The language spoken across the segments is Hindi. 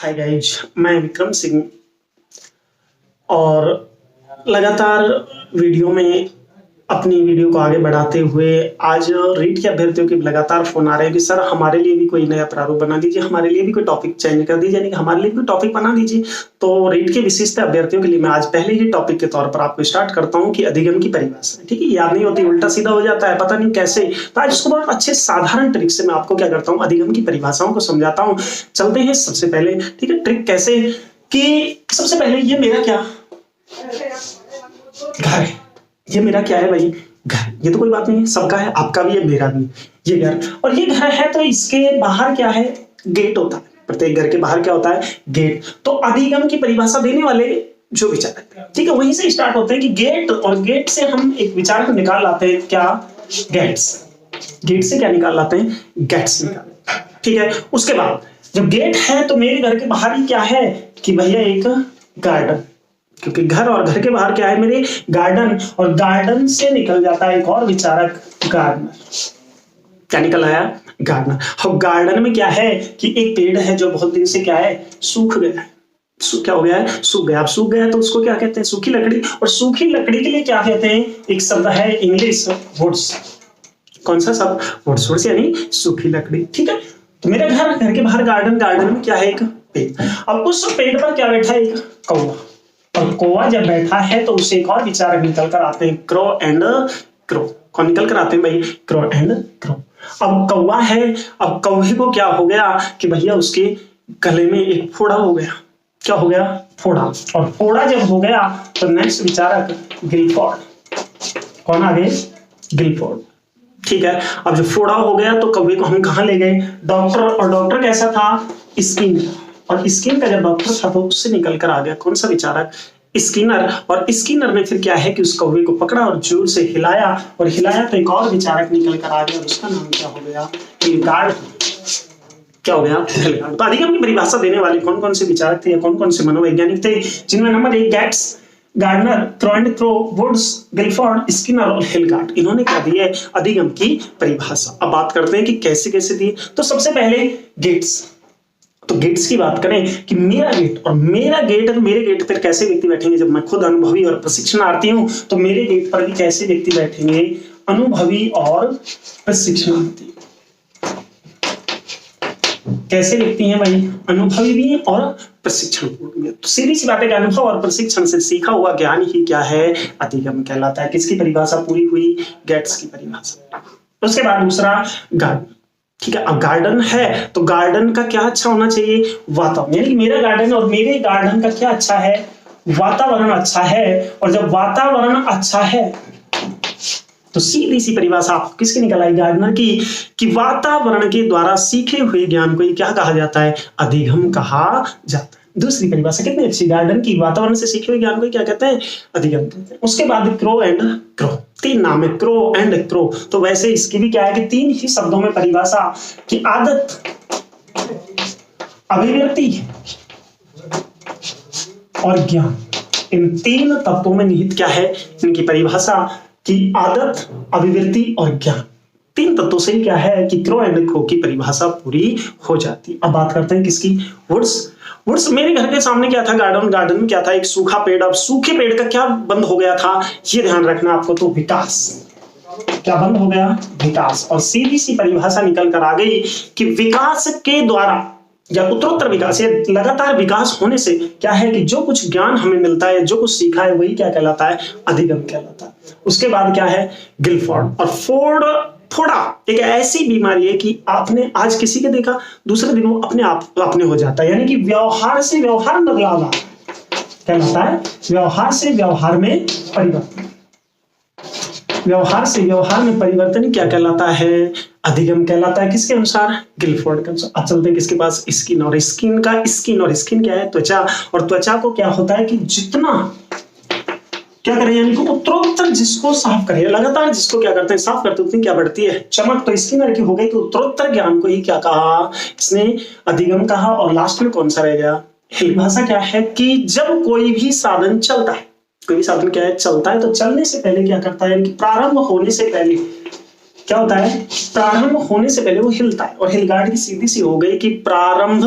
हाय गाइज, मैं विक्रम सिंह और लगातार वीडियो में अपनी वीडियो को आगे बढ़ाते हुए आज रीट के अभ्यर्थियों के लगातार फोन आ रहे हैं कि सर हमारे लिए भी कोई नया प्रारूप बना दीजिए, हमारे लिए भी कोई टॉपिक चेंज कर दीजिए, यानी कि हमारे लिए भी कोई टॉपिक बना दीजिए। तो रीट के विशिष्ट अभ्यर्थियों के लिए मैं आज पहले ही टॉपिक के तौर पर आपको स्टार्ट करता हूं कि अधिगम की परिभाषा। ठीक है, याद नहीं होती, उल्टा सीधा हो जाता है, पता नहीं कैसे। तो आज उसको बहुत अच्छे साधारण ट्रिक से मैं आपको क्या करता हूँ, अधिगम की परिभाषाओं को समझाता हूँ। चलते हैं सबसे पहले। ठीक है, ट्रिक कैसे कि सबसे पहले ये मेरा क्या घर है, ये मेरा क्या है भाई, घर। ये तो कोई बात नहीं है, सबका है, आपका भी है, मेरा भी। ये घर, और ये घर है तो इसके बाहर क्या है, गेट होता है। प्रत्येक घर के बाहर क्या होता है, गेट। तो अधिगम की परिभाषा देने वाले जो विचारक, ठीक है, वहीं से स्टार्ट होते हैं कि गेट, और गेट से हम एक विचार को निकाल लाते हैं, क्या, गेट्स। गेट से क्या निकाल लाते हैं, गेट्स निकाल। ठीक है, उसके बाद जब गेट है तो मेरे घर के बाहर ही क्या है कि भैया एक गार्डन, क्योंकि घर और घर के बाहर क्या है, मेरे गार्डन, और गार्डन से निकल जाता है एक और विचारक, गार्डनर। क्या निकल आया, गार्डनर। और गार्डन में क्या है कि एक पेड़ है जो बहुत दिन से क्या है, सूख गया है। क्या हो गया है, सूख गया। अब सूख गया तो उसको क्या कहते हैं, सूखी लकड़ी। और सूखी लकड़ी के लिए क्या कहते हैं, एक शब्द है इंग्लिश, वुड्स। कौन सा शब्द, वुड्स। वुड्स यानी सूखी लकड़ी। ठीक है, तो मेरा घर के बाहर गार्डन, गार्डन में क्या है, एक पेड़। अब उस पेड़ पर क्या बैठा है, एक कौवा। और कौवा जब बैठा है तो उससे एक और विचारक निकल कर आते हैं, क्रो एंड क्रो। कौन निकल कर आते हैं भाई, क्रो एंड क्रो। अब कौवा है, अब कौवे को क्या हो गया कि भैया उसके गले में एक फोड़ा हो गया। क्या हो गया, फोड़ा। और फोड़ा जब हो गया तो नेक्स्ट विचारक गिलफोर्ड। कौन आ गए, गिलफोर्ड। ठीक है, अब जब फोड़ा हो गया तो कौवे को हम कहां ले गए, डॉक्टर। और डॉक्टर कैसा था, स्किन। और स्किन का जब डॉक्टर था तो उससे निकल कर आ गया कौन सा विचारक, स्किनर। और स्किनर ने फिर क्या है कि उस कौवे को पकड़ा और जोर से हिलाया, और हिलाया तो एक और विचारक निकल कर आ गया, उसका नाम क्या हो गया, हिलगार्ड। क्या हो गया, हिलगार्ड। तो अधिगम की परिभाषा देने वाले कौन कौन से विचारक थे या कौन कौन से मनोवैज्ञानिक थे, जिनमें number 1 Gates, Gardner, Crow and Crow, Woods, Guilford, Skinner और हिलगार्ड। इन्होंने क्या दिए, अधिगम की परिभाषा। अब बात करते हैं कि कैसे कैसे दिए। तो सबसे पहले गेट्स। तो गेट्स की बात करें कि मेरा गेट और मेरा गेट है, तो मेरे गेट पर कैसे व्यक्ति बैठेंगे, जब मैं खुद अनुभवी और प्रशिक्षणार्थी हूं तो मेरे गेट पर भी कैसे व्यक्ति बैठेंगे, अनुभवी और प्रशिक्षणार्थी। कैसे व्यक्ति हैं भाई, अनुभवी भी और प्रशिक्षण भी। तो सीधी सी बात है कि अनुभव और प्रशिक्षण से सीखा हुआ ज्ञान ही क्या है, अधिगम कहलाता है। किसकी परिभाषा पूरी हुई, गेट्स की परिभाषा। उसके बाद दूसरा, गार्डन। ठीक है, अब गार्डन है तो गार्डन का क्या अच्छा होना चाहिए, वातावरण। यानी कि मेरा गार्डन और मेरे गार्डन का क्या अच्छा है, वातावरण अच्छा है। और जब वातावरण अच्छा है तो सीधी सी परिभाषा आपको किसकी निकल आई, गार्डनर की, कि वातावरण के द्वारा सीखे हुए ज्ञान को क्या कहा जाता है, अधिगम कहा जाता है। दूसरी परिभाषा कितनी अच्छी, गार्डन की, वातावरण से सीखे हुए ज्ञान को क्या कहते हैं, अधिगम कहते हैं। उसके बाद क्रो एंड क्रो, 3 नाम है, क्रो एंड क्रो। तो वैसे इसकी भी क्या है कि 3 ही शब्दों में परिभाषा की आदत, अभिव्यक्ति और ज्ञान। इन 3 तत्वों में निहित क्या है, इनकी परिभाषा की आदत, अभिव्यक्ति और ज्ञान। 3 तत्वों से क्या है कि क्रो एंड क्रो की परिभाषा पूरी हो जाती। अब बात करते हैं किसकी, वुड्स। वुड्स, मेरे घर के सामने क्या था, गार्डन। गार्डन में क्या था, एक सूखा पेड़। अब सूखे पेड़ का क्या बंद हो गया था, ये ध्यान रखना आपको, तो विकास। क्या बंद हो गया, विकास। और सीधी सी परिभाषा निकल कर आ गई कि विकास के द्वारा या उत्तरोत्तर विकास या लगातार विकास होने से क्या है कि जो कुछ ज्ञान हमें मिलता है, जो कुछ सीखा है, वही क्या कहलाता है, अधिगम कहलाता है। उसके बाद क्या है, गिलफोर्ड। और फोड़ा एक ऐसी बीमारी है कि आपने आज किसी के देखा, दूसरे दिन वो अपने आप अपने हो जाता है। यानी कि व्यवहार से व्यवहार में बदलाव कहलाता है, व्यवहार से व्यवहार में परिवर्तन। व्यवहार से व्यवहार में परिवर्तन क्या कहलाता है, अधिगम कहलाता है। किसके अनुसार, गिलफोर्ड के अनुसार। अब चलते हैं किसके पास, स्किन। और स्किन का, स्किन और स्किन क्या है, त्वचा। और त्वचा को क्या होता है कि जितना क्या करें, यानी कि उत्तरोत्तर जिसको साफ करें, लगातार जिसको क्या करते हैं, साफ करते, उतनी क्या बढ़ती है, चमक। तो स्किनर की हो गई कि उत्तरोत्तर ज्ञान को ही क्या कहा, इसने अधिगम कहा। और लास्ट में कौन सा रह गया, परिभाषा क्या है कि जब कोई भी साधन चलता है, कोई भी साधन क्या है, चलता है, तो चलने से पहले क्या करता है, यानी कि प्रारंभ होने से पहले क्या होता है, प्रारंभ होने से पहले वो हिलता है। और हिलगार्ड की सीधी सी हो गई कि प्रारंभ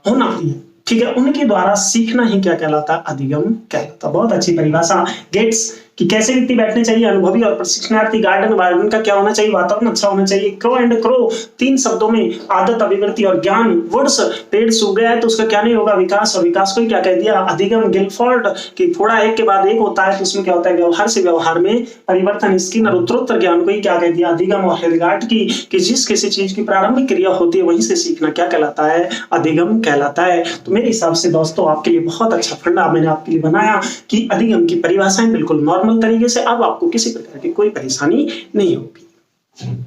होना भी है, ठीक है, उनके द्वारा सीखना ही क्या कहलाता है, अधिगम कहलाता। बहुत अच्छी परिभाषा गेट्स कि कैसे व्यक्ति बैठने चाहिए, अनुभवी और प्रशिक्षणार्थी। गार्डन वार्डन का क्या होना चाहिए, वातावरण अच्छा होना चाहिए। क्रो एंड क्रो, 3 शब्दों में आदत, अभिवृत्ति और ज्ञान। वुड्स, पेड़ सूख गया है तो उसका क्या नहीं होगा, विकास, और विकास को क्या कह दिया, अधिगम। गिलफोर्ड कि फोड़ा एक के बाद एक होता है तो उसमें क्या होता है, व्यवहार से व्यवहार में परिवर्तन। स्किनर, उत्तरोत्तर ज्ञान को ही क्या कह दिया, अधिगम। और हेलगार्ट की कि जिस किसी चीज की प्रारंभिक क्रिया होती है वहीं से सीखना क्या कहलाता है, अधिगम कहलाता है। तो मेरे हिसाब से दोस्तों आपके लिए बहुत अच्छा फंडा मैंने आपके लिए बनाया कि अधिगम की परिभाषाएं बिल्कुल नॉर्मल तरीके से, अब आपको किसी प्रकार की कोई परेशानी नहीं होगी।